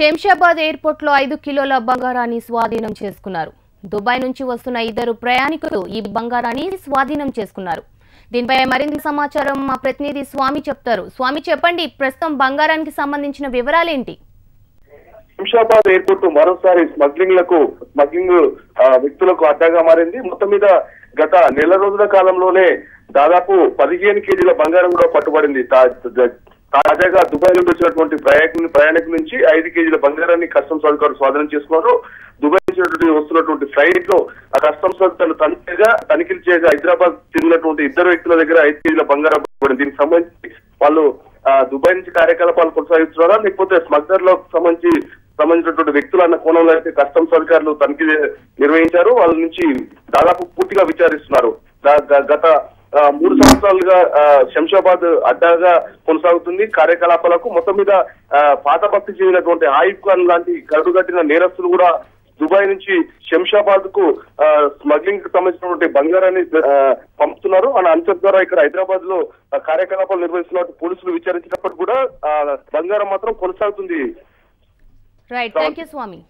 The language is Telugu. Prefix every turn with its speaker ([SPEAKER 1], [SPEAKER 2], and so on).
[SPEAKER 1] శంషాబాద్ ఎయిర్పోర్ట్ లో 5 కిలోల బంగారాన్ని స్వాధీనం చేసుకున్నారు. దుబాయ్ నుంచి వస్తున్న ఇద్దరు ప్రయాణికులు ఈ బంగారాన్ని స్వాధీనం చేసుకున్నారు. దీనిపై మరింత సమాచారం మా ప్రతినిధి స్వామి చెప్తారు. స్వామి చెప్పండి, ప్రస్తుతం బంగారానికి సంబంధించిన వివరాలేంటి?
[SPEAKER 2] శంషాబాద్ ఎయిర్పోర్ట్ మరోసారి స్మగ్లింగ్ వ్యక్తులకు అడ్డాగా మారింది. మొత్తం మీద గత నెల రోజుల కాలంలోనే దాదాపు 15 కేజీల బంగారం కూడా పట్టుబడింది. తాజాగా దుబాయ్ నుండి వచ్చినటువంటి ప్రయాణికుల నుంచి 5 కేజీల బంగారాన్ని కస్టమ్స్ అధికారులు స్వాధీనం చేసుకున్నారు. దుబాయ్ నుంచి వస్తున్నటువంటి ఫ్లైట్ లో ఆ కస్టమ్స్ అధికారులు తనిఖీలు చేయగా హైదరాబాద్ చెందినటువంటి ఇద్దరు వ్యక్తుల దగ్గర 5 కేజీల బంగారం పట్టుబడింది. దీనికి సంబంధించి వాళ్ళు దుబాయ్ నుంచి కార్యకలాపాలు కొనసాగిస్తున్నారా, లేకపోతే స్మగ్లర్లకు సంబంధించినటువంటి వ్యక్తులు అన్న కోణంలో అయితే కస్టమ్స్ అధికారులు తనిఖీ నిర్వహించారు. వాళ్ళ నుంచి దాదాపు పూర్తిగా విచారిస్తున్నారు. గత 3 సంవత్సరాలుగా శంషాబాద్ అడ్డాగా కొనసాగుతుంది కార్యకలాపాలకు. మొత్తం మీద పాత భక్తి చెందినటువంటి ఆయిబ్ ఖాన్ లాంటి కరుడుగట్టిన నేరస్తులు కూడా దుబాయ్ నుంచి శంషాబాద్ కు స్మగ్లింగ్ కు సంబంధించినటువంటి బంగారాన్ని పంపుతున్నారు అన్న అంశం ద్వారా ఇక్కడ హైదరాబాద్ లో కార్యకలాపాలు నిర్వహిస్తున్నట్టు పోలీసులు విచారించినప్పుడు కూడా బంగారం మాత్రం కొనసాగుతుంది.
[SPEAKER 1] రైట్, థాంక్యూ స్వామి.